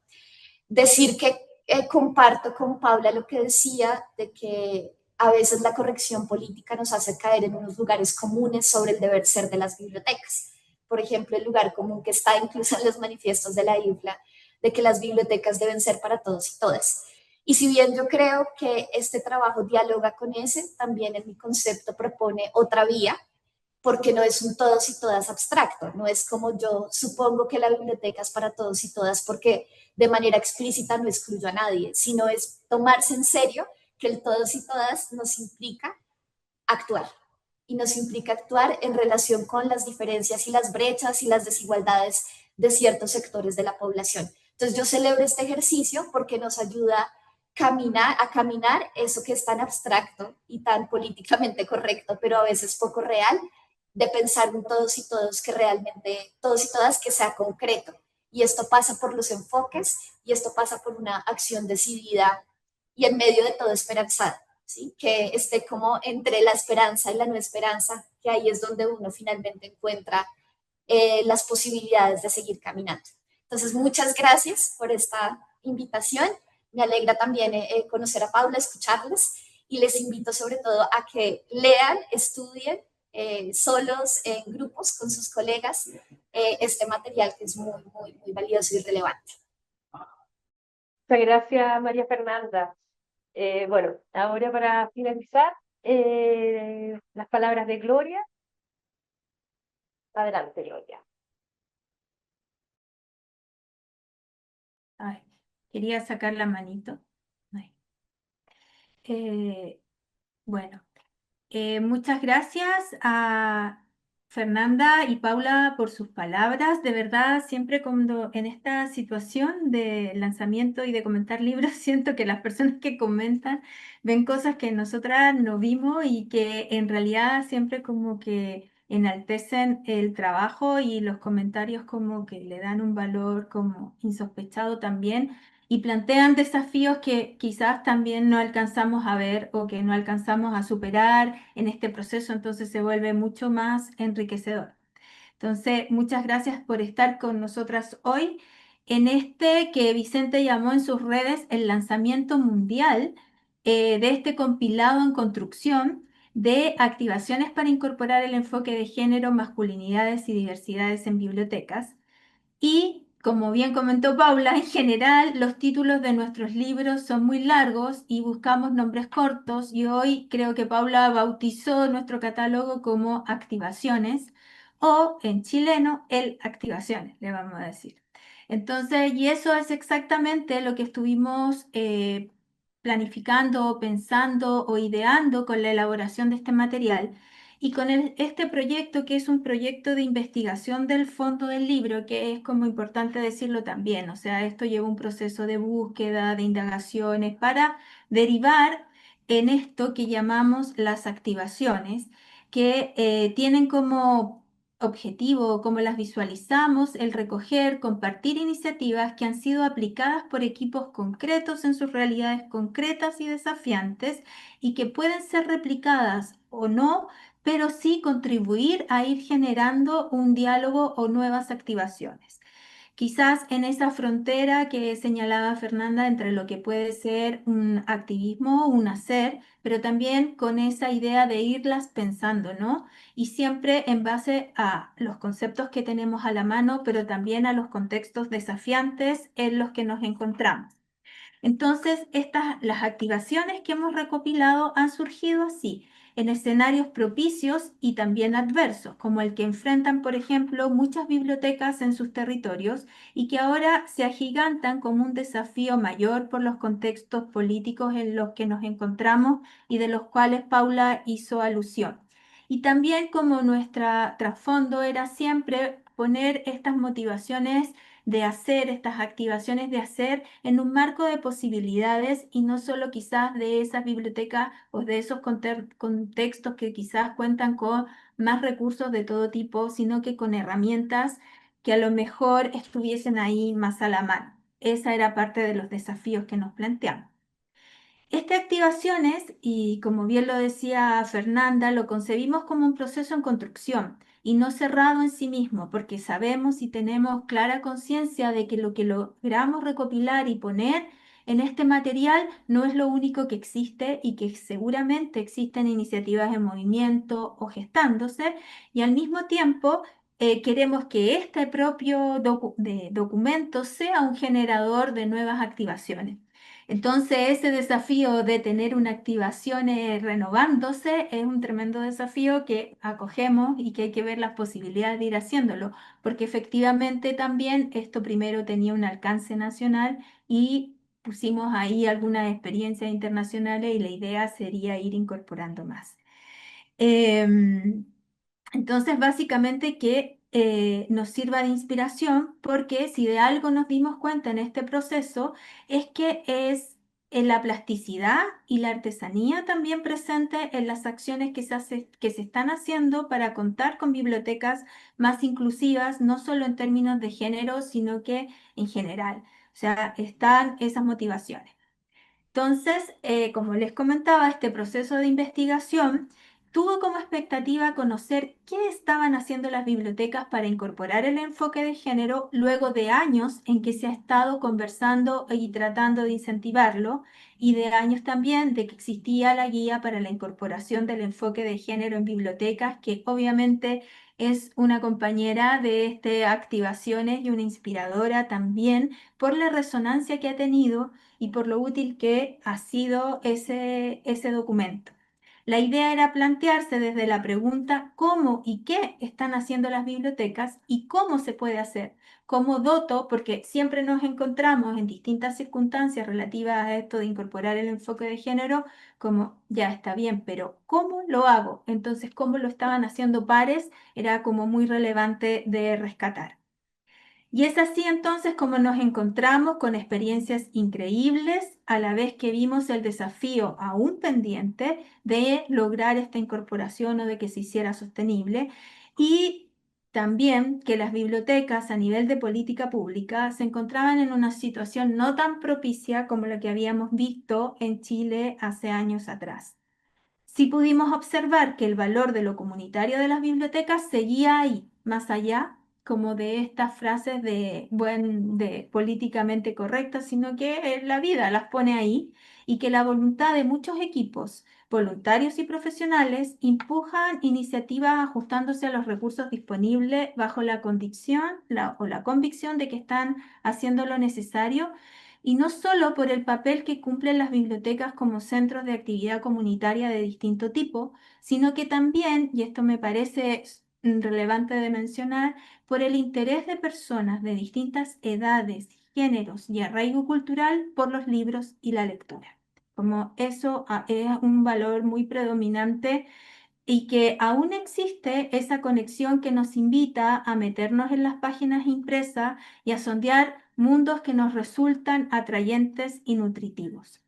decir que comparto con Paula lo que decía de que a veces la corrección política nos hace caer en unos lugares comunes sobre el deber ser de las bibliotecas. Por ejemplo, el lugar común que está incluso en los manifiestos de la IUFLA, de que las bibliotecas deben ser para todos y todas. Y si bien yo creo que este trabajo dialoga con ese, también en mi concepto propone otra vía, porque no es un todos y todas abstracto, no es como yo supongo que la biblioteca es para todos y todas porque de manera explícita no excluyo a nadie, sino es tomarse en serio que el todos y todas nos implica actuar y nos implica actuar en relación con las diferencias y las brechas y las desigualdades de ciertos sectores de la población. Entonces yo celebro este ejercicio porque nos ayuda a caminar eso que es tan abstracto y tan políticamente correcto, pero a veces poco real, de pensar en todos y todos que realmente, todos y todas que sea concreto. Y esto pasa por los enfoques y esto pasa por una acción decidida y en medio de todo esperanzada. ¿Sí? Que esté como entre la esperanza y la no esperanza, que ahí es donde uno finalmente encuentra las posibilidades de seguir caminando. Entonces, muchas gracias por esta invitación. Me alegra también conocer a Paula, escucharles y les invito sobre todo a que lean, estudien solos, en grupos, con sus colegas, este material que es muy, muy, muy valioso y relevante. Muchas gracias, María Fernanda. Bueno, ahora para finalizar, las palabras de Gloria. Adelante, Gloria. Ay, quería sacar la manito. Bueno, muchas gracias a Fernanda y Paula por sus palabras. De verdad, siempre cuando en esta situación de lanzamiento y de comentar libros, siento que las personas que comentan ven cosas que nosotras no vimos y que en realidad siempre como que enaltecen el trabajo y los comentarios como que le dan un valor como insospechado también y plantean desafíos que quizás también no alcanzamos a ver o que no alcanzamos a superar en este proceso, entonces se vuelve mucho más enriquecedor. Entonces, muchas gracias por estar con nosotras hoy en este que Vicente llamó en sus redes el lanzamiento mundial de este compilado en construcción de activaciones para incorporar el enfoque de género, masculinidades y diversidades en bibliotecas. Y como bien comentó Paula, en general los títulos de nuestros libros son muy largos y buscamos nombres cortos y hoy creo que Paula bautizó nuestro catálogo como Activaciones o en chileno el Activaciones, le vamos a decir. Entonces, y eso es exactamente lo que estuvimos planificando, pensando o ideando con la elaboración de este material. Y con este proyecto, que es un proyecto de investigación del fondo del libro, que es como importante decirlo también, o sea, esto lleva un proceso de búsqueda, de indagaciones, para derivar en esto que llamamos las activaciones, que tienen como objetivo, como las visualizamos, el recoger, compartir iniciativas que han sido aplicadas por equipos concretos en sus realidades concretas y desafiantes y que pueden ser replicadas o no, pero sí contribuir a ir generando un diálogo o nuevas activaciones. Quizás en esa frontera que señalaba Fernanda entre lo que puede ser un activismo, un hacer, pero también con esa idea de irlas pensando, ¿no? Y siempre en base a los conceptos que tenemos a la mano, pero también a los contextos desafiantes en los que nos encontramos. Entonces, las activaciones que hemos recopilado han surgido así, en escenarios propicios y también adversos, como el que enfrentan, por ejemplo, muchas bibliotecas en sus territorios y que ahora se agigantan como un desafío mayor por los contextos políticos en los que nos encontramos y de los cuales Paula hizo alusión. Y también como nuestra trasfondo era siempre poner estas motivaciones de hacer, estas activaciones de hacer en un marco de posibilidades y no solo quizás de esas bibliotecas o de esos contextos que quizás cuentan con más recursos de todo tipo, sino que con herramientas que a lo mejor estuviesen ahí más a la mano. Esa era parte de los desafíos que nos planteamos. Estas activaciones, y como bien lo decía Fernanda, lo concebimos como un proceso en construcción y no cerrado en sí mismo, porque sabemos y tenemos clara conciencia de que lo que logramos recopilar y poner en este material no es lo único que existe y que seguramente existen iniciativas en movimiento o gestándose, y al mismo tiempo queremos que este propio documento sea un generador de nuevas activaciones. Entonces, ese desafío de tener una activación renovándose es un tremendo desafío que acogemos y que hay que ver las posibilidades de ir haciéndolo, porque efectivamente también esto primero tenía un alcance nacional y pusimos ahí algunas experiencias internacionales y la idea sería ir incorporando más. Em, entonces, básicamente que nos sirva de inspiración, porque si de algo nos dimos cuenta en este proceso, es que es en la plasticidad y la artesanía también presente en las acciones que se están haciendo para contar con bibliotecas más inclusivas, no solo en términos de género, sino que en general. O sea, están esas motivaciones. Entonces, como les comentaba, este proceso de investigación tuvo como expectativa conocer qué estaban haciendo las bibliotecas para incorporar el enfoque de género luego de años en que se ha estado conversando y tratando de incentivarlo, y de años también de que existía la guía para la incorporación del enfoque de género en bibliotecas, que obviamente es una compañera de este activaciones y una inspiradora también por la resonancia que ha tenido y por lo útil que ha sido ese documento. La idea era plantearse desde la pregunta cómo y qué están haciendo las bibliotecas y cómo se puede hacer. Cómo doto, porque siempre nos encontramos en distintas circunstancias relativas a esto de incorporar el enfoque de género, como ya está bien, pero ¿cómo lo hago? Entonces, cómo lo estaban haciendo pares era como muy relevante de rescatar. Y es así entonces como nos encontramos con experiencias increíbles, a la vez que vimos el desafío aún pendiente de lograr esta incorporación o de que se hiciera sostenible, y también que las bibliotecas a nivel de política pública se encontraban en una situación no tan propicia como la que habíamos visto en Chile hace años atrás. Sí pudimos observar que el valor de lo comunitario de las bibliotecas seguía ahí, más allá como de estas frases de políticamente correctas, sino que la vida las pone ahí, y que la voluntad de muchos equipos, voluntarios y profesionales, empujan iniciativas ajustándose a los recursos disponibles bajo la convicción o la convicción de que están haciendo lo necesario, y no solo por el papel que cumplen las bibliotecas como centros de actividad comunitaria de distinto tipo, sino que también, y esto me parece relevante de mencionar, por el interés de personas de distintas edades, géneros y arraigo cultural por los libros y la lectura. Como eso es un valor muy predominante y que aún existe esa conexión que nos invita a meternos en las páginas impresas y a sondear mundos que nos resultan atrayentes y nutritivos.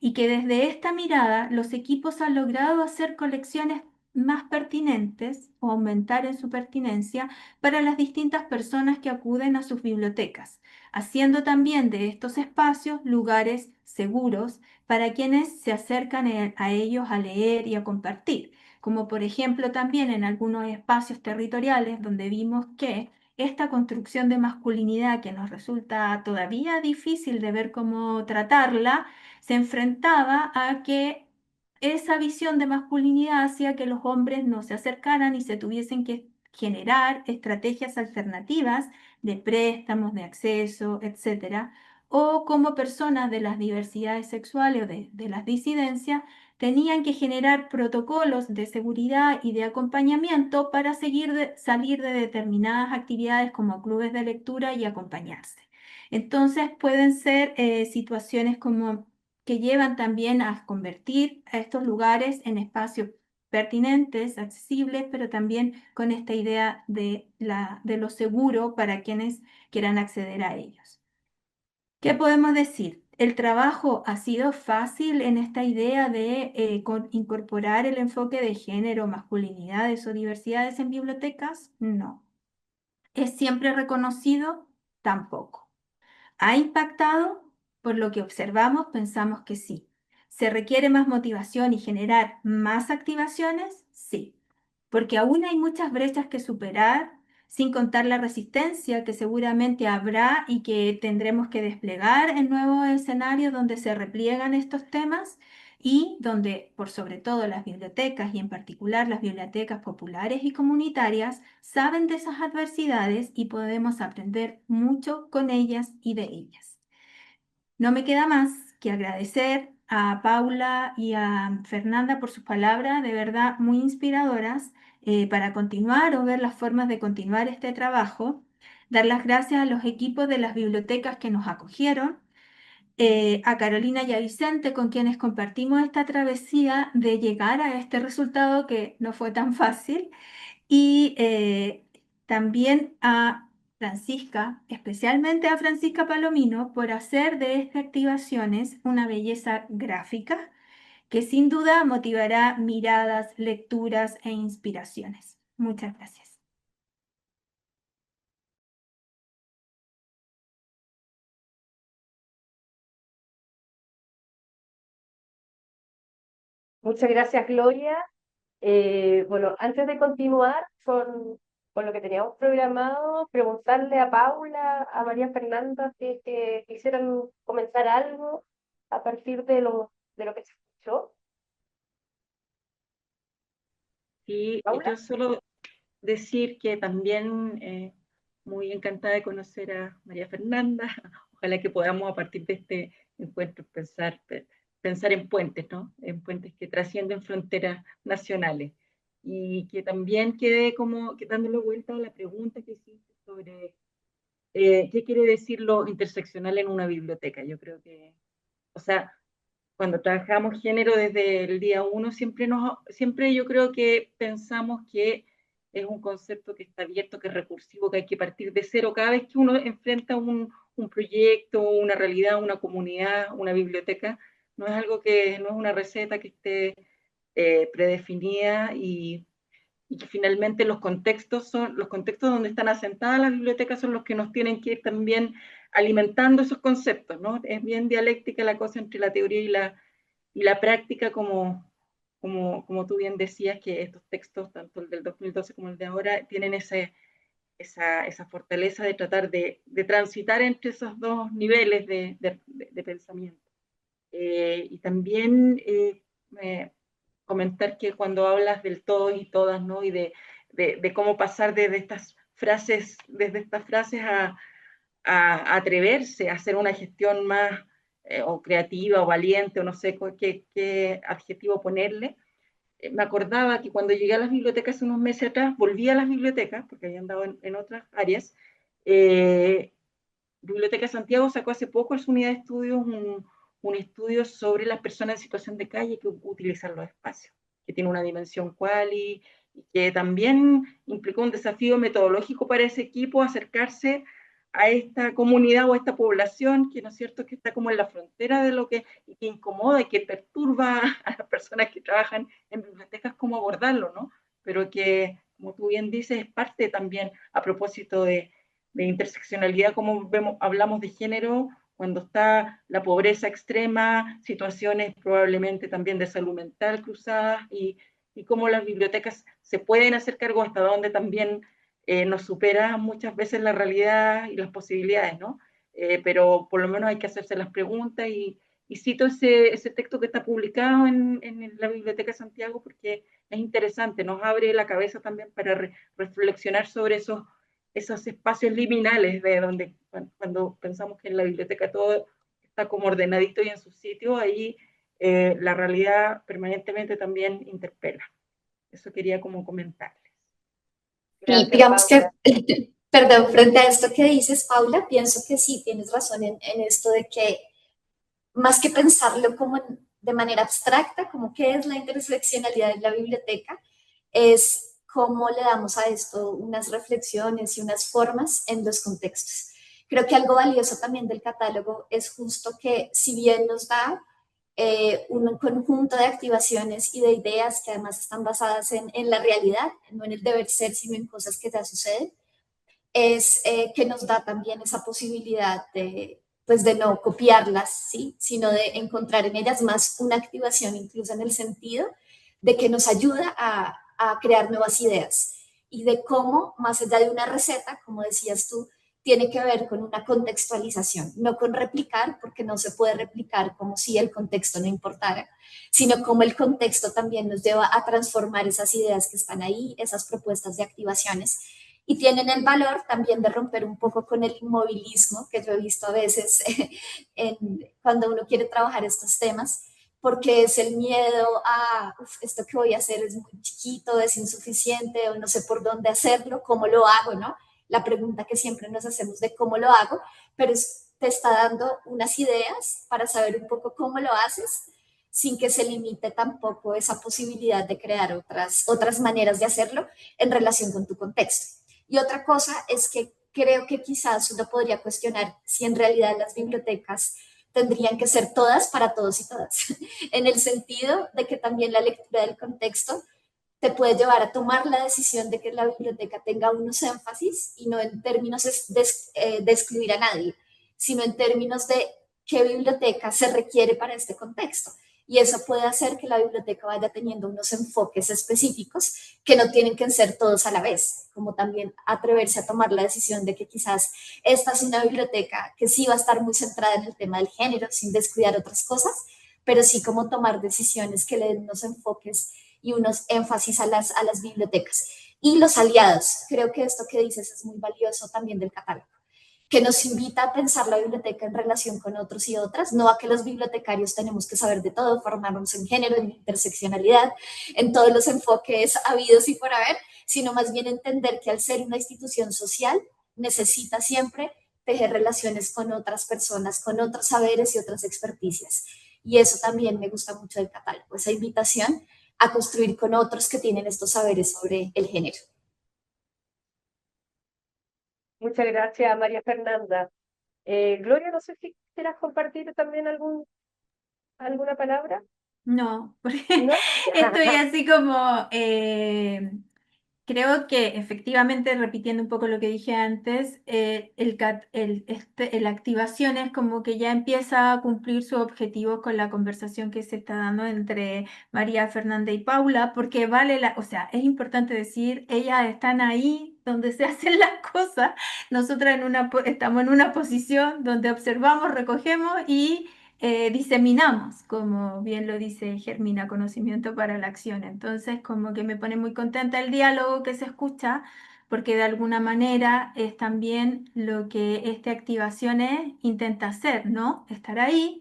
Y que desde esta mirada los equipos han logrado hacer colecciones más pertinentes o aumentar en su pertinencia para las distintas personas que acuden a sus bibliotecas, haciendo también de estos espacios lugares seguros para quienes se acercan a ellos a leer y a compartir, como por ejemplo también en algunos espacios territoriales donde vimos que esta construcción de masculinidad que nos resulta todavía difícil de ver cómo tratarla, se enfrentaba a que esa visión de masculinidad hacía que los hombres no se acercaran y se tuviesen que generar estrategias alternativas de préstamos, de acceso, etcétera, o como personas de las diversidades sexuales o de las disidencias tenían que generar protocolos de seguridad y de acompañamiento para salir de determinadas actividades como clubes de lectura y acompañarse. Entonces pueden ser situaciones como que llevan también a convertir a estos lugares en espacios pertinentes, accesibles, pero también con esta idea de lo seguro para quienes quieran acceder a ellos. ¿Qué podemos decir? ¿El trabajo ha sido fácil en esta idea de incorporar el enfoque de género, masculinidades o diversidades en bibliotecas? No. ¿Es siempre reconocido? Tampoco. ¿Ha impactado? Por lo que observamos, pensamos que sí. ¿Se requiere más motivación y generar más activaciones? Sí, porque aún hay muchas brechas que superar, sin contar la resistencia que seguramente habrá y que tendremos que desplegar en nuevos escenarios donde se repliegan estos temas y donde, por sobre todo las bibliotecas y en particular las bibliotecas populares y comunitarias, saben de esas adversidades y podemos aprender mucho con ellas y de ellas. No me queda más que agradecer a Paula y a Fernanda por sus palabras, de verdad muy inspiradoras, para continuar o ver las formas de continuar este trabajo. Dar las gracias a los equipos de las bibliotecas que nos acogieron, a Carolina y a Vicente, con quienes compartimos esta travesía de llegar a este resultado que no fue tan fácil, y también a Francisca, especialmente a Francisca Palomino, por hacer de estas activaciones una belleza gráfica que sin duda motivará miradas, lecturas e inspiraciones. Muchas gracias. Muchas gracias, Gloria. Bueno, antes de continuar con lo que teníamos programado, preguntarle a Paula, a María Fernanda, si es que quisieran comenzar algo a partir de lo que se escuchó. Y Paula. yo solo decir que también muy encantada de conocer a María Fernanda. Ojalá que podamos a partir de este encuentro pensar en puentes, ¿no? En puentes que trascienden fronteras nacionales. Y que también quede como que dándole vuelta a la pregunta que hiciste sobre qué quiere decir lo interseccional en una biblioteca. Yo creo que, o sea, cuando trabajamos género desde el día uno, siempre yo creo que pensamos que es un concepto que está abierto, que es recursivo, que hay que partir de cero. Cada vez que uno enfrenta un proyecto, una realidad, una comunidad, una biblioteca, no es algo que, no es una receta que esté predefinida y que finalmente los contextos donde están asentadas las bibliotecas son los que nos tienen que ir también alimentando esos conceptos, ¿no? Es bien dialéctica la cosa entre la teoría y la práctica, como tú bien decías, que estos textos, tanto el del 2012 como el de ahora, tienen esa fortaleza de tratar de transitar entre esos dos niveles de pensamiento. Y también comentar que cuando hablas del todos y todas, ¿no? Y de cómo pasar desde estas frases a atreverse a hacer una gestión más o creativa o valiente, o no sé qué adjetivo ponerle. Me acordaba que cuando llegué a las bibliotecas hace unos meses atrás, volví a las bibliotecas, porque había andado en otras áreas. Biblioteca Santiago sacó hace poco en su unidad de estudios un estudio sobre las personas en situación de calle que utilizan los espacios, que tiene una dimensión quali y que también implicó un desafío metodológico para ese equipo acercarse a esta comunidad o a esta población que, ¿no es cierto?, que está como en la frontera de lo que incomoda y que perturba a las personas que trabajan en bibliotecas, cómo abordarlo, ¿no? Pero que, como tú bien dices, es parte también, a propósito de interseccionalidad, como hablamos de género, cuando está la pobreza extrema, situaciones probablemente también de salud mental cruzadas, y cómo las bibliotecas se pueden hacer cargo, hasta donde también nos supera muchas veces la realidad y las posibilidades, ¿no? Pero por lo menos hay que hacerse las preguntas, y cito ese texto que está publicado en la Biblioteca de Santiago porque es interesante, nos abre la cabeza también para reflexionar sobre esos espacios liminales de donde cuando pensamos que en la biblioteca todo está como ordenadito y en su sitio, ahí la realidad permanentemente también interpela. Eso quería como comentarles. Y Gracias, digamos que, Paula. perdón, frente a esto que dices, Paula, pienso que sí, tienes razón en esto de que más que pensarlo como de manera abstracta, como qué es la interseccionalidad en la biblioteca, es cómo le damos a esto unas reflexiones y unas formas en los contextos. Creo que algo valioso también del catálogo es justo que si bien nos da un conjunto de activaciones y de ideas que además están basadas en la realidad, no en el deber ser, sino en cosas que ya suceden, es que nos da también esa posibilidad de, pues de no copiarlas, ¿sí? Sino de encontrar en ellas más una activación, incluso en el sentido de que nos ayuda a crear nuevas ideas y de cómo, más allá de una receta, como decías tú, tiene que ver con una contextualización, no con replicar, porque no se puede replicar como si el contexto no importara, sino como el contexto también nos lleva a transformar esas ideas que están ahí, esas propuestas de activaciones, y tienen el valor también de romper un poco con el inmovilismo que yo he visto a veces cuando uno quiere trabajar estos temas, porque es el miedo a, esto que voy a hacer es muy chiquito, es insuficiente, o no sé por dónde hacerlo, cómo lo hago, ¿no? La pregunta que siempre nos hacemos de cómo lo hago, pero te está dando unas ideas para saber un poco cómo lo haces, sin que se limite tampoco esa posibilidad de crear otras maneras de hacerlo en relación con tu contexto. Y otra cosa es que creo que quizás uno podría cuestionar si en realidad las bibliotecas tendrían que ser todas para todos y todas, en el sentido de que también la lectura del contexto te puede llevar a tomar la decisión de que la biblioteca tenga unos énfasis y no en términos de excluir a nadie, sino en términos de qué biblioteca se requiere para este contexto. Y eso puede hacer que la biblioteca vaya teniendo unos enfoques específicos que no tienen que ser todos a la vez, como también atreverse a tomar la decisión de que quizás esta es una biblioteca que sí va a estar muy centrada en el tema del género, sin descuidar otras cosas, pero sí como tomar decisiones que le den unos enfoques y unos énfasis a las bibliotecas. Y los aliados, creo que esto que dices es muy valioso también del catálogo, que nos invita a pensar la biblioteca en relación con otros y otras, no a que los bibliotecarios tenemos que saber de todo, formarnos en género, en interseccionalidad, en todos los enfoques habidos y por haber, sino más bien entender que al ser una institución social necesita siempre tejer relaciones con otras personas, con otros saberes y otras experticias. Y eso también me gusta mucho del catálogo, esa invitación a construir con otros que tienen estos saberes sobre el género. Muchas gracias, María Fernanda. Gloria, no sé si quieras compartir también alguna palabra. No, porque ¿No? estoy así como, creo que efectivamente, repitiendo un poco lo que dije antes, la activación es como que ya empieza a cumplir su objetivo con la conversación que se está dando entre María Fernanda y Paula, porque o sea, es importante decir, ellas están ahí donde se hacen las cosas, nosotras estamos en una posición donde observamos, recogemos y diseminamos, como bien lo dice Germina, conocimiento para la acción. Entonces, como que me pone muy contenta el diálogo que se escucha, porque de alguna manera es también lo que esta activación intenta hacer, ¿no? Estar ahí,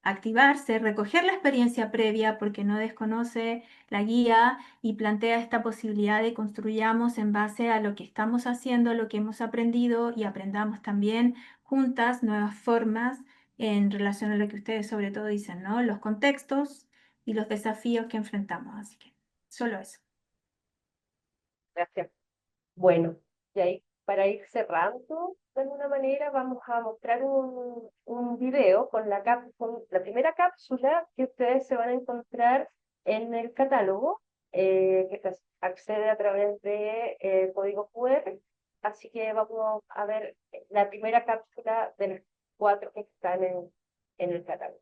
activarse, recoger la experiencia previa, porque no desconoce la guía y plantea esta posibilidad de construyamos en base a lo que estamos haciendo, lo que hemos aprendido y aprendamos también juntas nuevas formas en relación a lo que ustedes sobre todo dicen, ¿no? Los contextos y los desafíos que enfrentamos. Así que solo eso. Gracias. Bueno, y ahí para ir cerrando, de alguna manera, vamos a mostrar un video con con la primera cápsula que ustedes se van a encontrar en el catálogo, que se accede a través de código QR. Así que vamos a ver la primera cápsula de las 4 que están en el catálogo.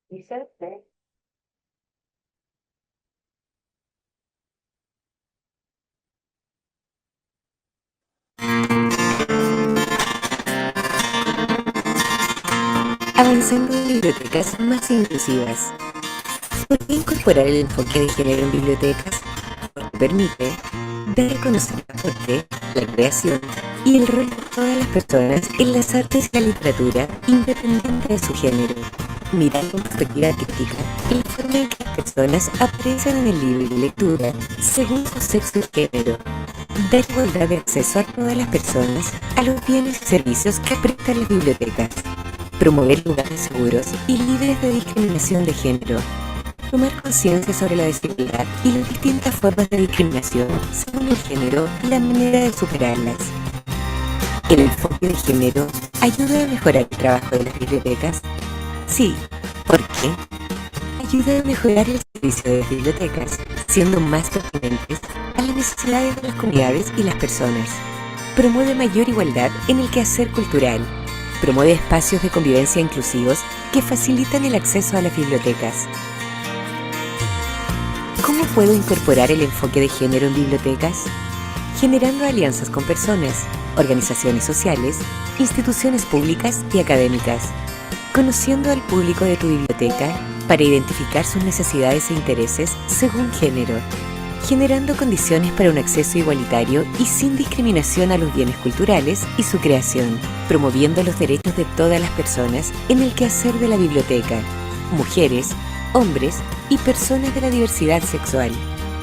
Vicente. Avanzando en bibliotecas más inclusivas. ¿Por qué incorporar el enfoque de género en bibliotecas? Porque permite dar a conocer el aporte, la creación y el rol de todas las personas en las artes y la literatura, independiente de su género. Mirar con perspectiva crítica la forma en que las personas aprecian en el libro y la lectura según su sexo y género. Dar igualdad de acceso a todas las personas a los bienes y servicios que prestan las bibliotecas. Promover lugares seguros y libres de discriminación de género. Tomar conciencia sobre la desigualdad y las distintas formas de discriminación según el género y la manera de superarlas. ¿El enfoque de género ayuda a mejorar el trabajo de las bibliotecas? Sí. ¿Por qué? Ayuda a mejorar el servicio de las bibliotecas, siendo más pertinentes a las necesidades de las comunidades y las personas. Promueve mayor igualdad en el quehacer cultural. Promueve espacios de convivencia inclusivos que facilitan el acceso a las bibliotecas. ¿Cómo puedo incorporar el enfoque de género en bibliotecas? Generando alianzas con personas, organizaciones sociales, instituciones públicas y académicas. Conociendo al público de tu biblioteca para identificar sus necesidades e intereses según género. Generando condiciones para un acceso igualitario y sin discriminación a los bienes culturales y su creación, promoviendo los derechos de todas las personas en el quehacer de la biblioteca, mujeres, hombres y personas de la diversidad sexual,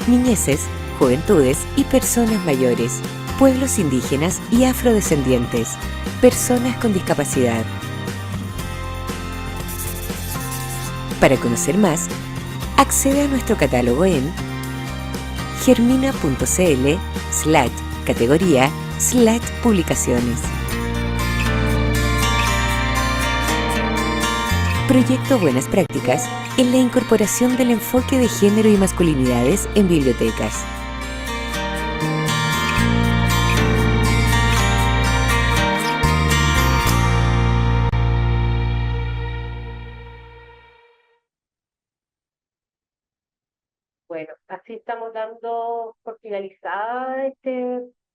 niñeces, juventudes y personas mayores, pueblos indígenas y afrodescendientes, personas con discapacidad. Para conocer más, accede a nuestro catálogo en germina.cl/categoría/publicaciones. Proyecto Buenas Prácticas en la incorporación del enfoque de género y masculinidades en bibliotecas. Bueno, así estamos dando por finalizada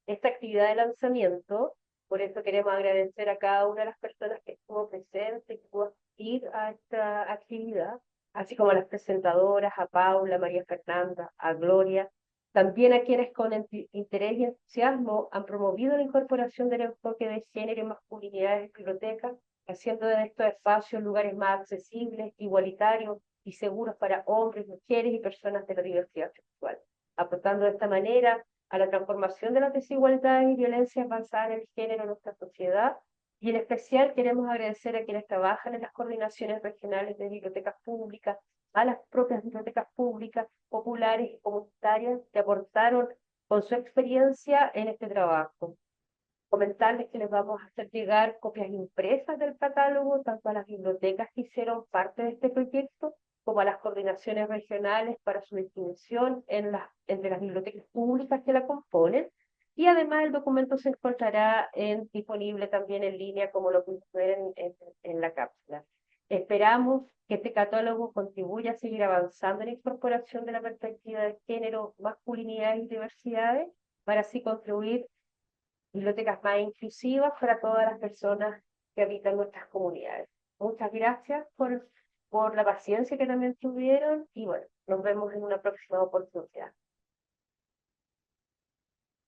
esta actividad de lanzamiento. Por eso queremos agradecer a cada una de las personas que estuvo presente, que pudo asistir a esta actividad, así como a las presentadoras, a Paula, María Fernanda, a Gloria, también a quienes con interés y entusiasmo han promovido la incorporación del enfoque de género y masculinidad en bibliotecas, haciendo de estos espacios lugares más accesibles, igualitarios y seguros para hombres, mujeres y personas de la diversidad sexual, aportando de esta manera a la transformación de las desigualdades y violencias basadas en el género en nuestra sociedad. Y en especial queremos agradecer a quienes trabajan en las coordinaciones regionales de bibliotecas públicas, a las propias bibliotecas públicas, populares y comunitarias que aportaron con su experiencia en este trabajo. Comentarles que les vamos a hacer llegar copias impresas del catálogo, tanto a las bibliotecas que hicieron parte de este proyecto, como a las coordinaciones regionales para su distribución entre las bibliotecas públicas que la componen. Y además el documento se encontrará disponible también en línea, como lo pueden ver en la cápsula. Esperamos que este catálogo contribuya a seguir avanzando en la incorporación de la perspectiva de género, masculinidad y diversidades, para así contribuir bibliotecas más inclusivas para todas las personas que habitan nuestras comunidades. Muchas gracias por la paciencia que también tuvieron y bueno, nos vemos en una próxima oportunidad.